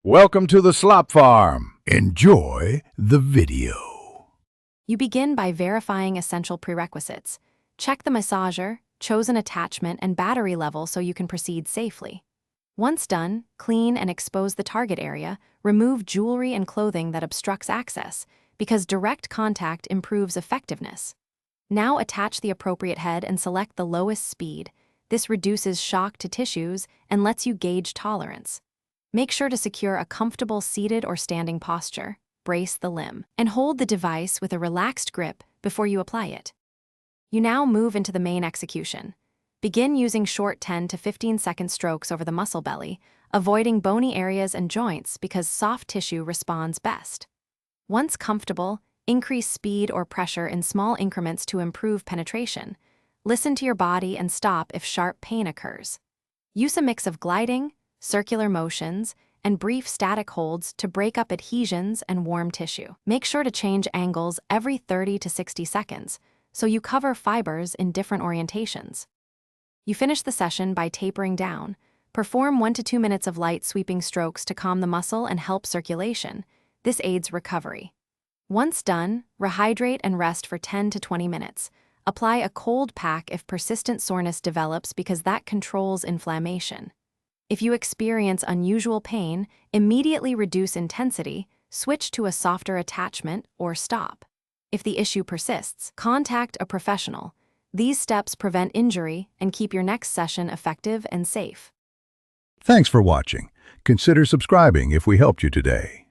Welcome to the Slop Farm. Enjoy the video. You begin by verifying essential prerequisites. Check the massager, chosen attachment, and battery level so you can proceed safely. Once done, clean and expose the target area. Remove jewelry and clothing that obstructs access, because direct contact improves effectiveness. Now attach the appropriate head and select the lowest speed. This reduces shock to tissues and lets you gauge tolerance. Make sure to secure a comfortable seated or standing posture, brace the limb, and hold the device with a relaxed grip before you apply it. You now move into the main execution. Begin using short 10 to 15-second strokes over the muscle belly, avoiding bony areas and joints because soft tissue responds best. Once comfortable, increase speed or pressure in small increments to improve penetration. Listen to your body and stop if sharp pain occurs. Use a mix of gliding, circular motions, and brief static holds to break up adhesions and warm tissue. Make sure to change angles every 30 to 60 seconds, so you cover fibers in different orientations. You finish the session by tapering down. Perform 1 to 2 minutes of light sweeping strokes to calm the muscle and help circulation. This aids recovery. Once done, rehydrate and rest for 10 to 20 minutes. Apply a cold pack if persistent soreness develops because that controls inflammation. If you experience unusual pain, immediately reduce intensity, switch to a softer attachment, or stop. If the issue persists, contact a professional. These steps prevent injury and keep your next session effective and safe. Thanks for watching. Consider subscribing if we helped you today.